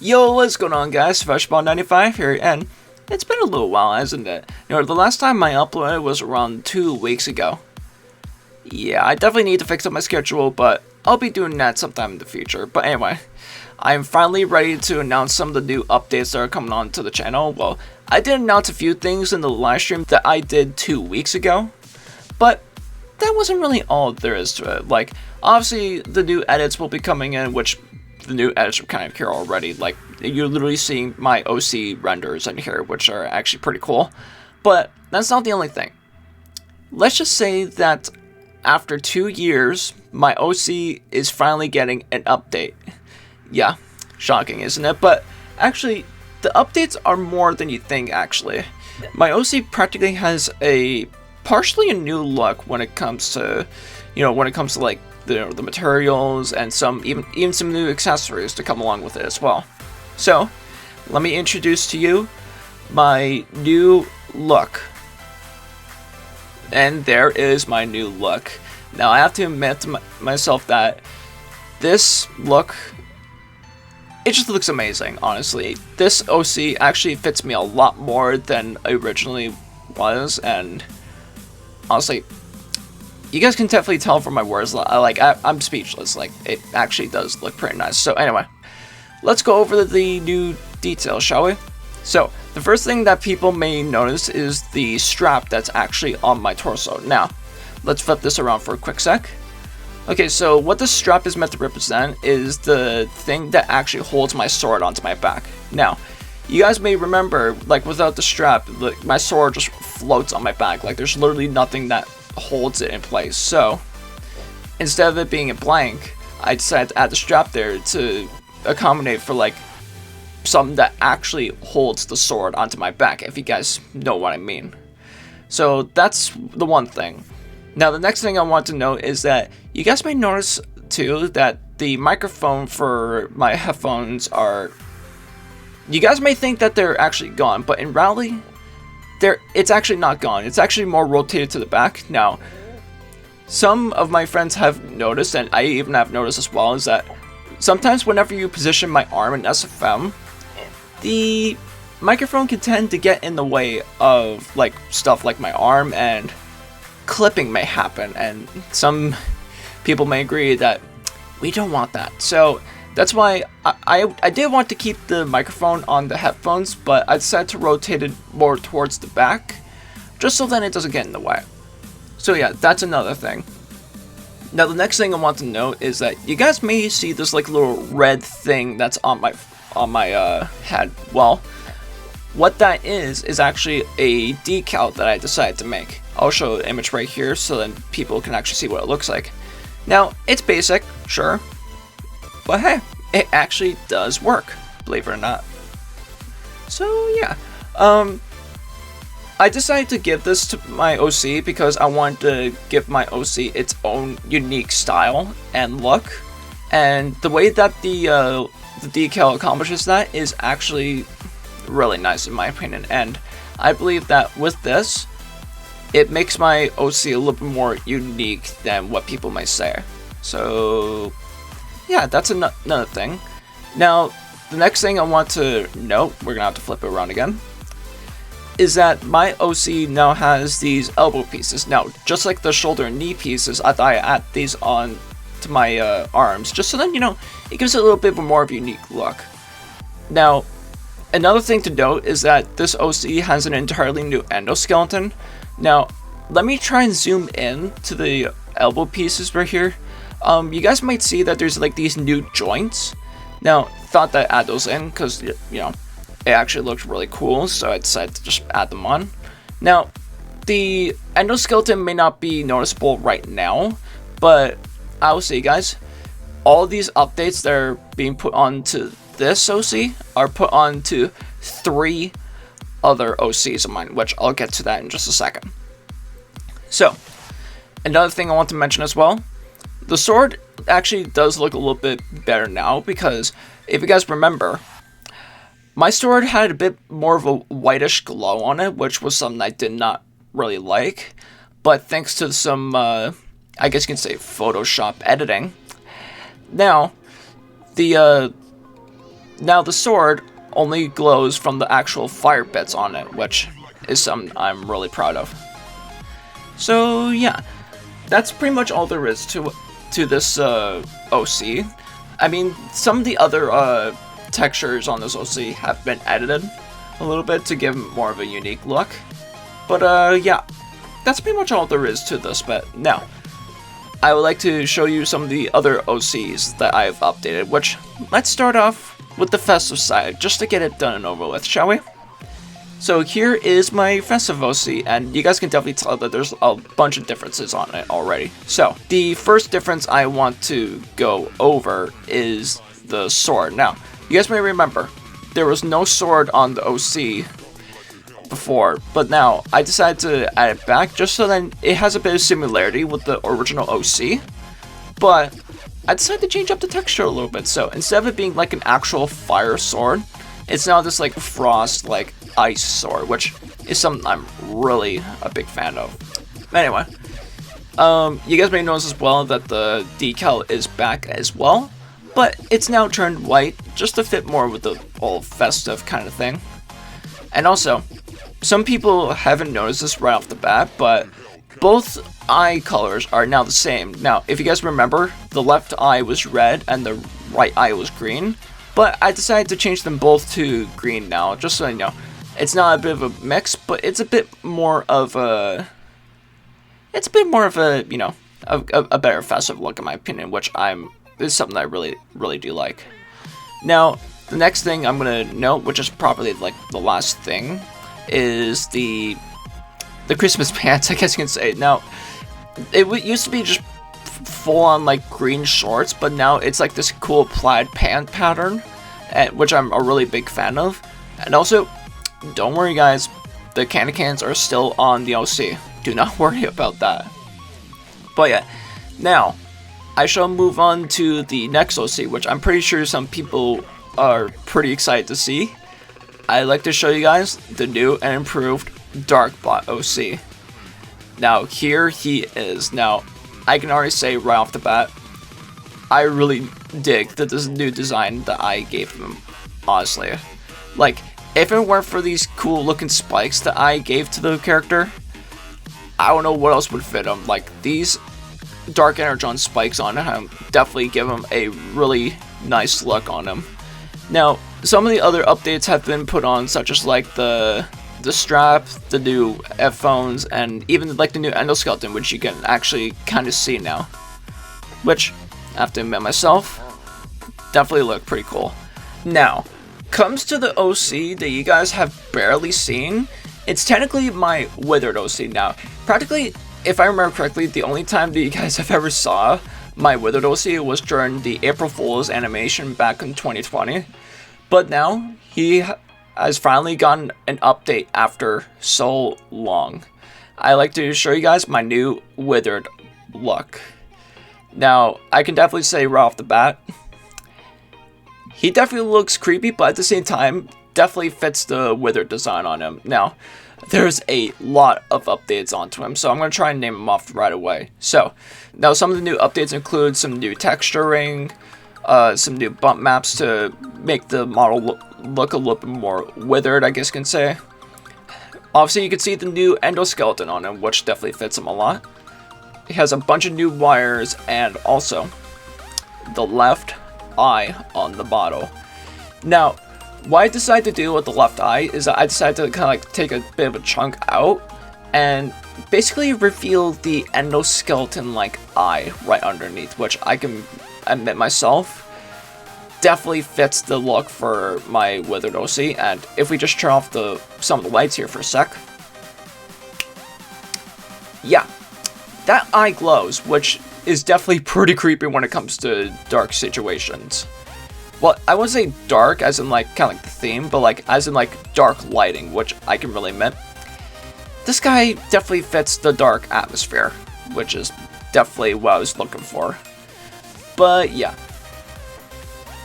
Yo, what's going on, guys? Freshball95 here, and it's been a little while, hasn't it? The last time I uploaded was around 2 weeks ago. Yeah, I definitely need to fix up my schedule, but I'll be doing that sometime in the future. But anyway, I'm finally ready to announce some of the new updates that are coming on to the channel. Well, I did announce a few things in the live stream that I did 2 weeks ago, but that wasn't really all there is to it. Like, obviously, the new edits will be coming in, which the new edits are kind of here already. Like, you're literally seeing my OC renders in here, which are actually pretty cool. But that's not the only thing. Let's just say that after 2 years, my OC is finally getting an update. Yeah, shocking, isn't it? But actually, the updates are more than you think, actually. My OC practically has partially a new look when it comes to, like, the materials and even some new accessories to come along with it as well. So, let me introduce to you my new look. And there is my new look. Now, I have to admit to myself that this look, it just looks amazing, honestly. This OC actually fits me a lot more than originally was, and honestly, you guys can definitely tell from my words, I'm speechless. Like, it actually does look pretty nice. So anyway, let's go over the new details, shall we? So, the first thing that people may notice is the strap that's actually on my torso. Now, let's flip this around for a quick sec. Okay, so what this strap is meant to represent is the thing that actually holds my sword onto my back. Now, you guys may remember, like, without the strap, my sword just floats on my back. Like, there's literally nothing that holds it in place. So instead of it being a blank, I decided to add the strap there to accommodate for, like, something that actually holds the sword onto my back, if you guys know what I mean. So that's the one thing. Now, the next thing I want to note is that you guys may notice too that the microphone for my headphones you guys may think that they're actually gone, but in reality, it's actually not gone. It's actually more rotated to the back. Now, some of my friends have noticed, and I even have noticed as well, is that sometimes whenever you position my arm in SFM, the microphone can tend to get in the way of, like, stuff like my arm, and clipping may happen, and some people may agree that we don't want that. So that's why I did want to keep the microphone on the headphones, but I decided to rotate it more towards the back, just so then it doesn't get in the way. So yeah, that's another thing. Now, the next thing I want to note is that you guys may see this, like, little red thing that's on my head. Well, what that is actually a decal that I decided to make. I'll show an image right here so then people can actually see what it looks like. Now, it's basic, sure, but hey, it actually does work, believe it or not. So yeah, I decided to give this to my OC because I wanted to give my OC its own unique style and look, and the way that the decal accomplishes that is actually really nice in my opinion, and I believe that with this, it makes my OC a little bit more unique than what people might say. So yeah, that's another thing. Now, the next thing I want to note, we're gonna have to flip it around again, is that my OC now has these elbow pieces. Now, just like the shoulder and knee pieces, I thought I'd add these on to my arms, just so then, it gives it a little bit more of a unique look. Now, another thing to note is that this OC has an entirely new endoskeleton. Now, let me try and zoom in to the elbow pieces right here. You guys might see that there's, like, these new joints. Now, thought that I'd add those in because, it actually looked really cool, so I decided to just add them on. Now, the endoskeleton may not be noticeable right now, but I will say, guys, all these updates that are being put onto this OC are put onto 3 other OCs of mine, which I'll get to that in just a second. So, another thing I want to mention as well, the sword actually does look a little bit better now, because if you guys remember, my sword had a bit more of a whitish glow on it, which was something I did not really like, but thanks to some, I guess you can say, Photoshop editing, now, the Now the sword only glows from the actual fire bits on it, which is something I'm really proud of. So yeah, that's pretty much all there is to this OC. I mean, some of the other textures on this OC have been edited a little bit to give more of a unique look. But yeah, that's pretty much all there is to this bit. Now, I would like to show you some of the other OCs that I've updated, which, let's start off with the Festive side, just to get it done and over with, shall we? So here is my Festive OC, and you guys can definitely tell that there's a bunch of differences on it already. So, the first difference I want to go over is the sword. Now, you guys may remember, there was no sword on the OC before, but now I decided to add it back just so that it has a bit of similarity with the original OC, but I decided to change up the texture a little bit. So instead of it being like an actual fire sword, it's now this like frost, like ice sword, which is something I'm really a big fan of. Anyway, you guys may notice as well that the decal is back as well, but it's now turned white just to fit more with the whole festive kind of thing. And also, some people haven't noticed this right off the bat, but both eye colors are now the same. Now, if you guys remember, the left eye was red and the right eye was green, but I decided to change them both to green now, just so you know. It's not a bit of a mix, but it's a bit more of a... It's a bit more of a, you know, a better festive look in my opinion, which is something I really do like. Now, the next thing I'm going to note, which is probably like the last thing, is the Christmas pants, I guess you can say. Now, it used to be just full-on like green shorts, but now it's like this cool plaid pant pattern, which I'm a really big fan of. And also, don't worry guys, the candy cans are still on the OC. Do not worry about that. But yeah, now I shall move on to the next OC, which I'm pretty sure some people are pretty excited to see. I'd like to show you guys the new and improved Darkbot OC. Now here he is. Now I can already say right off the bat, I really dig this new design that I gave him, honestly. Like, if it weren't for these cool looking spikes that I gave to the character, I don't know what else would fit him. Like, these Dark Energon spikes on him definitely give him a really nice look on him. Now, some of the other updates have been put on, such as like the strap, the new headphones, and even like the new endoskeleton, which you can actually kind of see now. Which, I have to admit myself, definitely look pretty cool. Now, comes to the OC that you guys have barely seen. It's technically my Withered OC now. Practically, if I remember correctly, the only time that you guys have ever saw my Withered OC was during the April Fool's animation back in 2020. But now, he has finally gotten an update after so long. I like to show you guys my new Withered look. Now, I can definitely say right off the bat, he definitely looks creepy, but at the same time, definitely fits the Withered design on him. Now, there's a lot of updates onto him, so I'm going to try and name them off right away. So, now some of the new updates include some new texturing, some new bump maps to make the model look a little bit more withered, I guess you can say. Obviously, you can see the new endoskeleton on him, which definitely fits him a lot. He has a bunch of new wires, and also the left eye on the bottle. Now, what I decided to do with the left eye is that I decided to kind of like take a bit of a chunk out and basically reveal the endoskeleton like eye right underneath, which I can admit myself definitely fits the look for my Withered OC. And if we just turn off some of the lights here for a sec, yeah, that eye glows, which is definitely pretty creepy when it comes to dark situations. Well, I wouldn't say dark as in like kind of like the theme, but like as in like dark lighting, which I can really admit. This guy definitely fits the dark atmosphere, which is definitely what I was looking for. But yeah.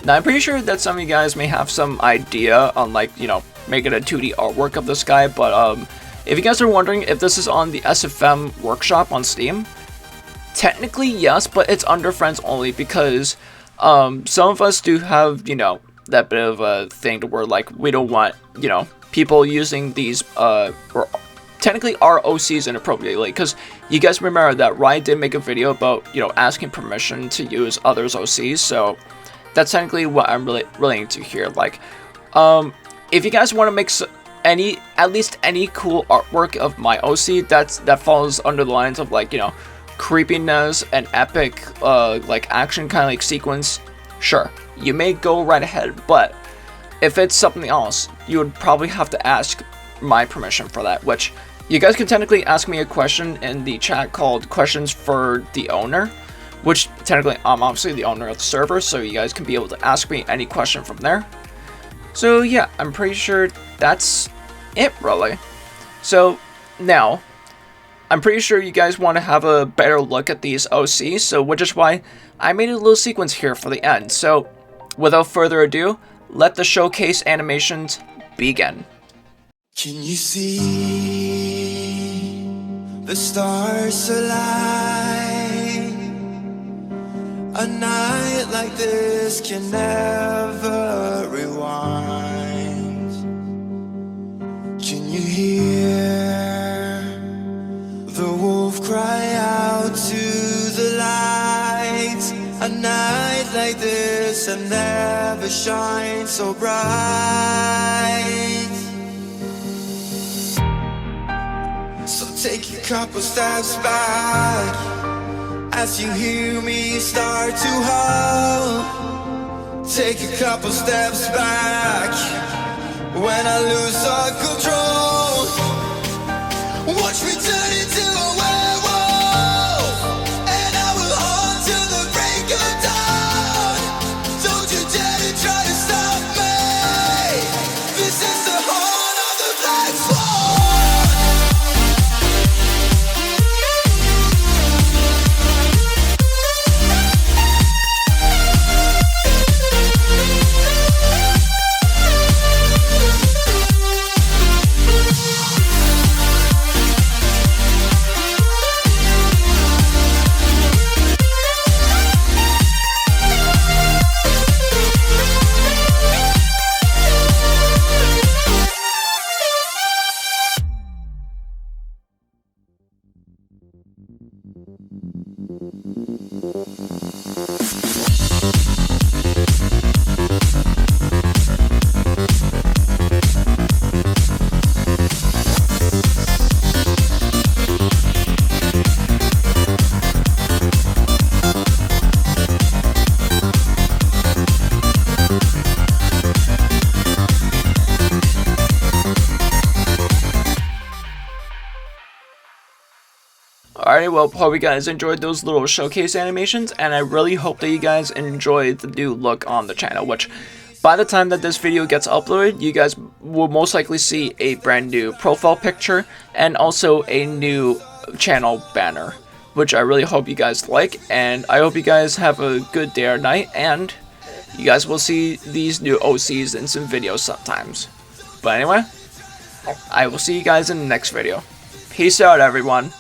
Now I'm pretty sure that some of you guys may have some idea on like, you know, making a 2D artwork of this guy, but if you guys are wondering if this is on the SFM workshop on Steam, technically yes, but it's under friends only because some of us do have, you know, that bit of a thing to where like we don't want, you know, people using these or technically our OCs inappropriately, because you guys remember that Ryan did make a video about, you know, asking permission to use others' OCs, so that's technically what I'm really into here. Like, if you guys want to make at least any cool artwork of my OC that falls under the lines of like, you know, creepiness and epic like action kind of like sequence, sure, you may go right ahead, but if it's something else, you would probably have to ask my permission for that, which you guys can technically ask me a question in the chat called questions for the owner, which technically I'm obviously the owner of the server, so you guys can be able to ask me any question from there. So yeah, I'm pretty sure that's it really. So now, I'm pretty sure you guys want to have a better look at these OCs, so which is why I made a little sequence here for the end. So without further ado, let the showcase animations begin. Can you see the stars align? A night like this can never rewind. Can you hear the wolf cry out to the light? A night like this will never shine so bright. So take a couple steps back as you hear me start to howl. Take a couple steps back when I lose all control. Watch me turn into a werewolf, and I will haunt till the break of dawn. Don't you dare to try to stop me. This is the horn of the Black Swan. Alright, well, hope you guys enjoyed those little showcase animations, and I really hope that you guys enjoyed the new look on the channel, which by the time that this video gets uploaded, you guys will most likely see a brand new profile picture and also a new channel banner, which I really hope you guys like, and I hope you guys have a good day or night, and you guys will see these new OCs in some videos sometimes. But anyway, I will see you guys in the next video. Peace out, everyone.